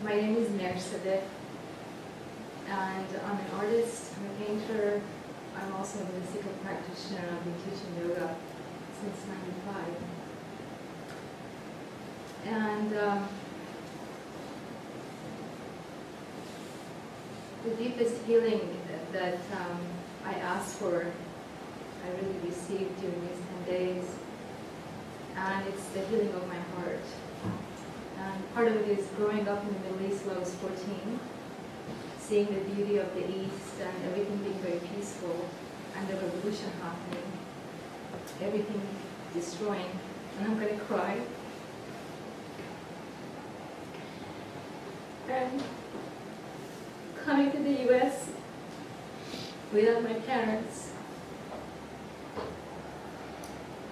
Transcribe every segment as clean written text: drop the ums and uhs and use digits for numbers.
My name is Mercedes, and I'm an artist, I'm a painter, I'm also a mystical practitioner. I've been teaching yoga since '95. And the deepest healing that I asked for, I really received during these 10 days. And it's the healing of my heart. And part of it is growing up in the Middle East when I was 14, seeing the beauty of the East and everything being very peaceful, and the revolution happening, everything destroying, and I'm going to cry. And coming to the US without my parents,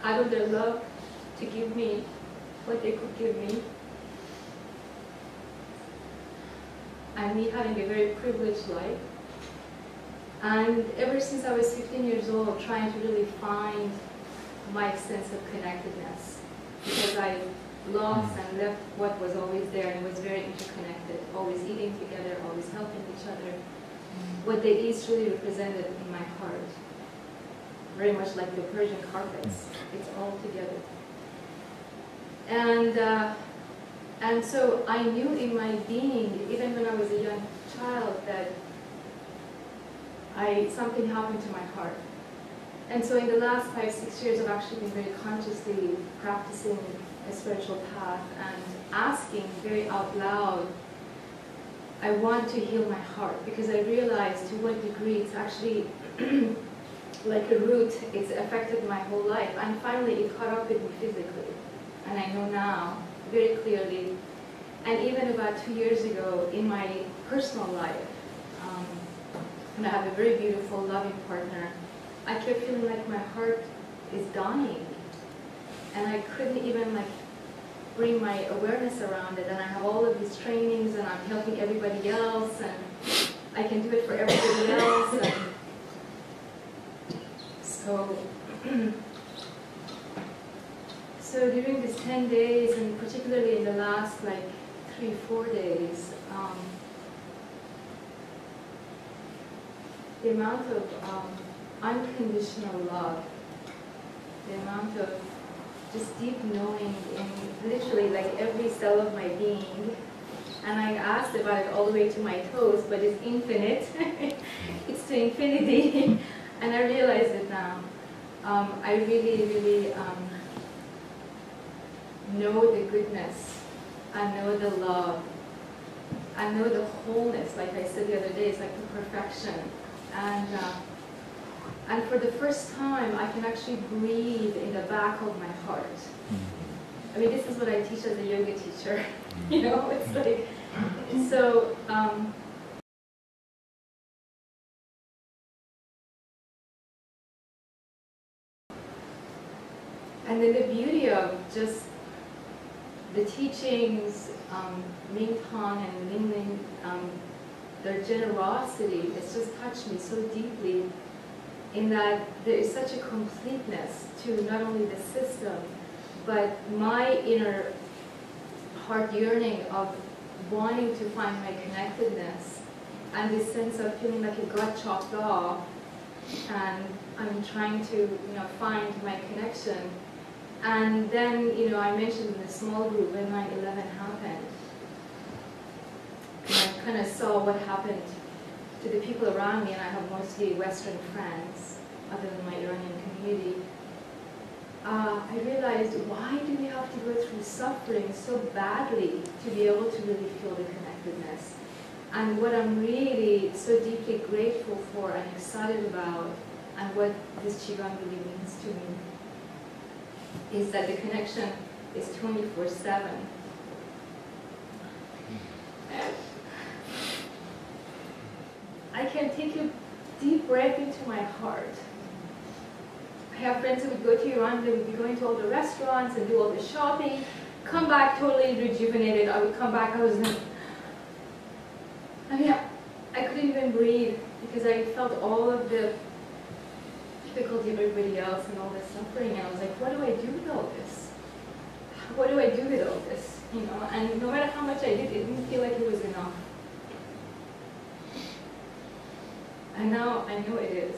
out of their love to give me what they could give me, and me having a very privileged life. And ever since I was 15 years old, trying to really find my sense of connectedness, because I lost and left what was always there, and it was very interconnected, always eating together, always helping each other. What the East really represented in my heart, very much like the Persian carpets, it's all together. And so I knew in my being, even when I was a young child, that something happened to my heart. And so in the last 5-6 years, I've actually been very consciously practicing a spiritual path and asking very out loud, I want to heal my heart, because I realized to what degree it's actually like a root. It's affected my whole life, and finally it caught up with me physically. And I know now very clearly. And even about 2 years ago in my personal life, and I have a very beautiful, loving partner, I kept feeling like my heart is dying. And I couldn't even bring my awareness around it. And I have all of these trainings, and I'm helping everybody else, and I can do it for everybody else. And so during these 10 days, and particularly in the last 3-4 days, the amount of unconditional love, the amount of just deep knowing in literally every cell of my being, and I asked about it all the way to my toes, but it's infinite. It's to infinity, and I realize it now. I really, really know the goodness, I know the love, I know the wholeness. Like I said the other day, it's like the perfection. And for the first time, I can actually breathe in the back of my heart. I mean, this is what I teach as a yoga teacher. You know, it's like, so, and then the beauty of just the teachings, Ming Tong and Ling Ling, their generosity, it's just touched me so deeply, in that there is such a completeness to not only the system, but my inner heart yearning of wanting to find my connectedness, and this sense of feeling like it got chopped off, and I'm trying to, find my connection. And then, I mentioned in the small group when 9/11 happened, and I kind of saw what happened to the people around me, and I have mostly Western friends, other than my Iranian community. I realized, why do we have to go through suffering so badly to be able to really feel the connectedness? And what I'm really so deeply grateful for and excited about, and what this Qigong really means to me, is that the connection is 24/7. I can take a deep breath into my heart. I have friends who would go to Iran, they would be going to all the restaurants and do all the shopping, come back totally rejuvenated. I would come back, I was like, I couldn't even breathe, because I felt all of the difficulty of everybody else and all this suffering, and I was like, what do I do with all this? what do I do with all this? You know, and no matter how much I did, it didn't feel like it was enough. And now I know it is.